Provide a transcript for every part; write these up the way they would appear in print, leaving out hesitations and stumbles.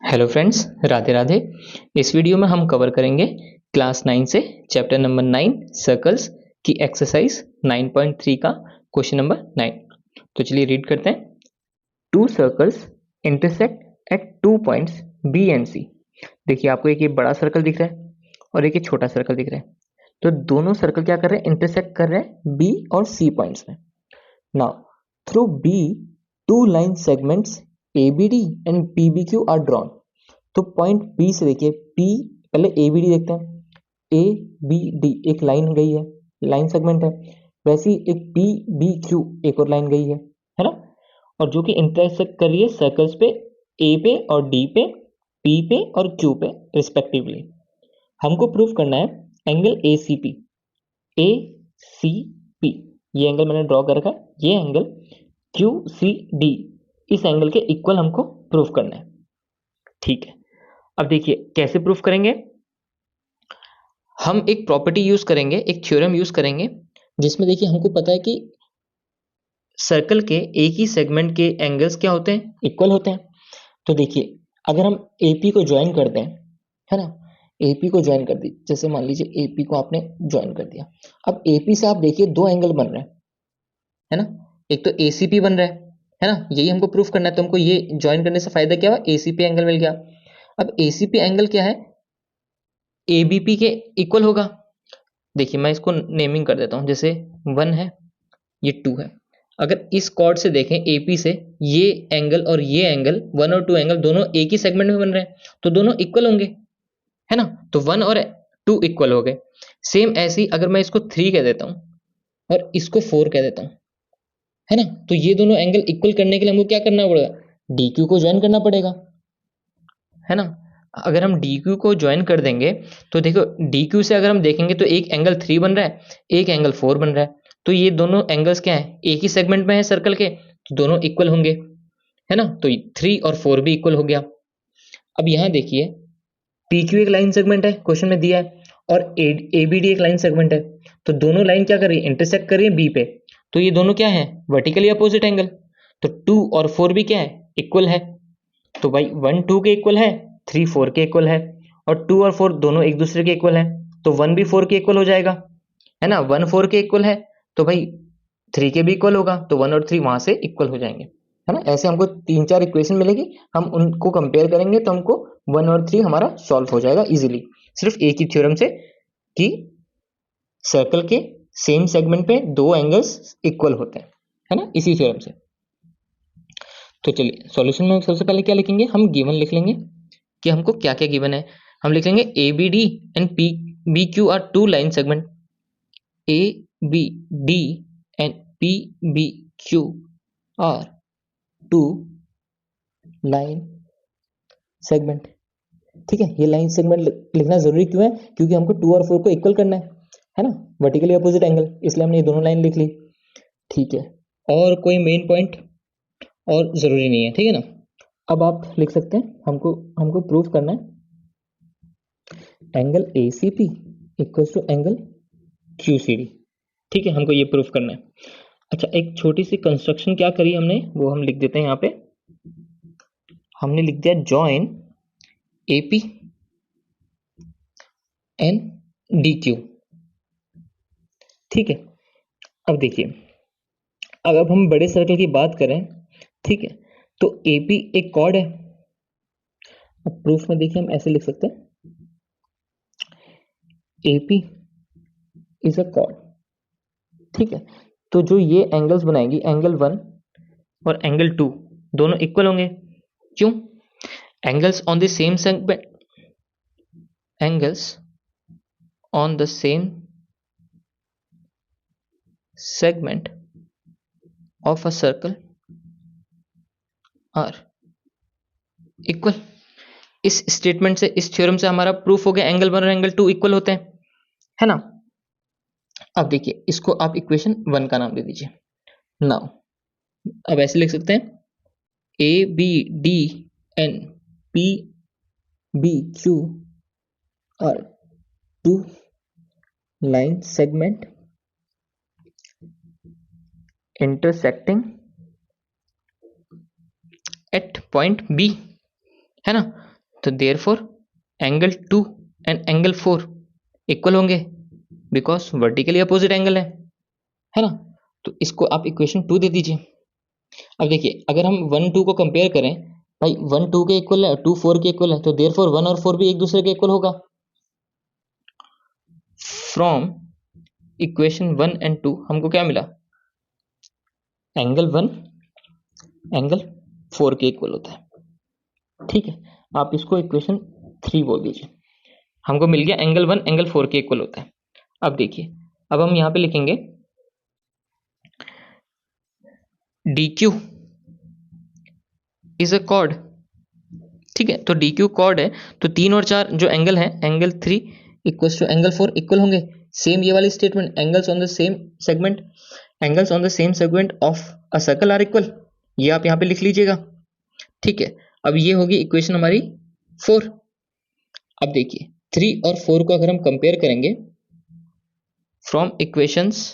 Hello friends, Radhe Radhe. इस video में हम कवर करेंगे क्लास 9 से चैप्टर नंबर 9 सर्कल्स की एक्सरसाइज 9.3 का क्वेश्चन नंबर 9। तो चलिए रीड करते हैं। Two circles intersect at 2 points B and C. देखिए आपको एक ये बड़ा सर्कल दिख रहा है और एक ये छोटा सर्कल दिख रहा है। तो दोनों सर्कल क्या कर रहे हैं? इंटरसेक्ट कर रहे हैं बी और सी पॉइंट्स में। Now through B two line segments ABD and PBQ are drawn. तो पॉइंट बी से देखिए, पी पहले ABD देखते हैं। ABD एक लाइन गई है, लाइन सेगमेंट है। वैसे ही एक PBQ एक और लाइन गई है ना। और जो कि इंटरसेक्ट कर रही है सर्कल्स पे A पे और D पे, P पे और Q पे रिस्पेक्टिवली। हमको प्रूव करना है एंगल ACP। ACP ये एंगल मैंने ड्रॉ कर रखा है, ये एंगल QCD इस एंगल के इक्वल हमको प्रूव करना है। ठीक है, अब देखिए कैसे प्रूफ करेंगे। हम एक प्रॉपर्टी यूज करेंगे, एक थ्योरम यूज करेंगे, जिसमें देखिए हमको पता है कि सर्कल के एक ही सेगमेंट के एंगल्स क्या होते हैं? इक्वल होते हैं। तो देखिए अगर हम AP को ज्वाइन कर दें, है ना, AP को ज्वाइन कर दी, जैसे मान लीजिए AP को आपने ज्वाइन कर दिया। अब AP से आप देखिए दो एंगल बन रहे हैं, है ना। एक तो ACP बन रहा है ना, यही हमको प्रूफ करना है। तो हमको ये ज्वाइन करने से फायदा क्या हुआ? ACP एंगल मिल गया। अब ACP एंगल क्या है? ABP के इक्वल होगा। देखिए मैं इसको नेमिंग कर देता हूं, जैसे 1 है, ये 2 है। अगर इस कॉर्ड से देखें AP से, ये एंगल और ये एंगल 1 और 2 एंगल दोनों एक ही सेगमेंट में बन रहे हैं, तो दोनों इक्वल होंगे, है ना। तो 1 और 2 इक्वल हो गए। सेम ऐसे ही अगर मैं इसको 3 कह देता हूं और इसको 4 कह देता हूं, है ना, तो ये दोनों एंगल इक्वल करने के लिए हमको क्या करना पड़ेगा? DQ को ज्वाइन करना पड़ेगा, है ना। अगर हम DQ को ज्वाइन कर देंगे तो देखो DQ से अगर हम देखेंगे तो एक एंगल 3 बन रहा है, एक एंगल 4 बन रहा है। तो ये दोनों एंगल्स क्या है? एक ही सेगमेंट में है सर्कल के, तो दोनों इक्वल होंगे, है ना। तो 3 और 4 भी इक्वल हो गया। अब यहां देखिए PQ एक लाइन सेगमेंट है, क्वेश्चन में दिया है, और ABD एक लाइन सेगमेंट है। तो दोनों लाइन क्या कर रही है? इंटरसेक्ट कर रही है B पे। तो ये दोनों क्या है? Vertically opposite angle. तो 2 और 4 भी क्या है? इक्वल है। तो भाई 1 2 के इक्वल है, 3 4 के इक्वल है, और 2 और 4 दोनों एक दूसरे के इक्वल है। तो 1 भी 4 के इक्वल हो जाएगा, है ना। 1 4 के इक्वल है तो भाई 3 के भी इक्वल होगा, तो 1 और 3 वहां से इक्वल हो जाएंगे, है ना। ऐसे हमको 3 4 इक्वेशन मिलेगी, हम उनको कंपेयर करेंगे तो हमको 1 और 3 हमारा सॉल्व हो जाएगा इजीली, सिर्फ एक ही थ्योरम से कि सर्कल के सेम सेगमेंट पे दो एंगल्स इक्वल होते हैं, है ना, इसी थ्योरम से। तो चलिए सॉल्यूशन में सबसे पहले क्या लिखेंगे? हम गिवन लिख लेंगे कि हमको क्या क्या गिवन है। हम लिख लेंगे ABD and PBQ are two line segment. ABD and PBQ are two line segment. ठीक है, ये लाइन सेगमेंट लिखना जरूरी क्यों है? क्योंकि हमको 2 और 4 को इक्वल करना है ना, वर्टिकली अपोजिट एंगल, इसलिए हमने ये दोनों लाइन लिख ली। ठीक है, और कोई मेन पॉइंट और जरूरी नहीं है, ठीक है ना। अब आप लिख सकते हैं, हमको हमको प्रूफ करना है angle ACP equal to angle QCD। ठीक है, हमको ये प्रूफ करना है। अच्छा, एक छोटी सी कंस्ट्रक्शन क्या करी हमने, वो हम लिख देते हैं यहाँ पे। हमने लिख दिया जॉइन AP एंड DQ। ठीक है, अब देखिए अब हम बड़े सर्कल की बात करें, ठीक है, तो AP एक कॉर्ड है। अब प्रूफ में देखिए हम ऐसे लिख सकते हैं, AP इज अ कॉर्ड। ठीक है, तो जो ये एंगल्स बनाएंगी, एंगल 1 और एंगल 2 दोनों इक्वल होंगे। क्यों? Angles on the same segment, angles on the same segment of a circle are equal। इस स्टेटमेंट से, इस थ्योरम से हमारा प्रूफ हो गया एंगल 1 और एंगल 2 इक्वल होते हैं, है ना। अब देखिए इसको आप इक्वेशन 1 का नाम दे दीजिए। नाउ अब ऐसे लिख सकते हैं ABD and PBQ are two line segment intersecting at point B, है ना। तो therefore angle 2 and angle 4 equal होंगे बिकॉज वर्टिकली अपोजिट एंगल है ना। तो इसको आप इक्वेशन 2 दे दीजिए। अब देखिए अगर हम 1 2 को कंपेयर करें, भाई 1 2 के इक्वल है, 2 4 के इक्वल है, तो देयरफॉर 1 और 4 भी एक दूसरे के इक्वल होगा। फ्रॉम इक्वेशन 1 एंड 2 हमको क्या मिला, एंगल 1 एंगल 4 के इक्वल होता है। ठीक है, आप इसको इक्वेशन 3 बोल दीजिए। हमको मिल गया एंगल 1 एंगल 4 के इक्वल होता है। अब देखिए, अब हम यहां पे लिखेंगे DQ इज अ कॉर्ड। ठीक है, तो DQ कॉर्ड है, तो 3 और 4 जो एंगल है, angle 3 equal to angle 4 equal होंगे। सेम ये वाली statement, angles on the same segment, angles on the same segment of a circle are equal, ये आप यहां पे लिख लीजिएगा। ठीक है, अब ये होगी इक्वेशन हमारी 4। अब देखिए 3 और 4 को अगर हम कंपेयर करेंगे फ्रॉम इक्वेशंस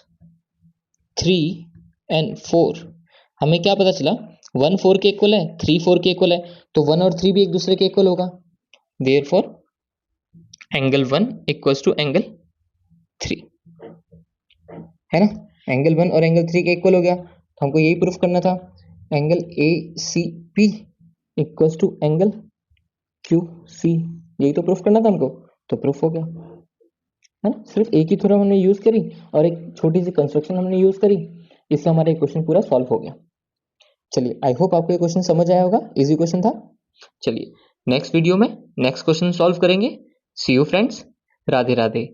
3 एंड 4, हमें क्या पता चला, 1 4 के इक्वल है, 3 4 के इक्वल है, तो 1 और 3 भी एक दूसरे के इक्वल होगा। Therefore angle 1 equals to angle 3, है ना। एंगल 1 और एंगल 3 के इक्वल हो गया, तो हमको यही प्रूफ करना था। Angle ACP equals to angle QC, यही तो प्रूफ करना था हमको, तो प्रूफ हो गया, है ना। सिर्फ एक ही थ्योरम हमने यूज करी और एक छोटी सी कंस्ट्रक्शन हमने यूज करी, इससे हमारा क्वेश्चन पूरा सॉल्व हो गया। चलिए, आई होप आपको ये क्वेश्चन समझ आया होगा, इजी क्वेश्चन था। चलिए नेक्स्ट वीडियो में नेक्स्ट क्वेश्चन सॉल्व करेंगे। सी यू फ्रेंड्स, राधे राधे।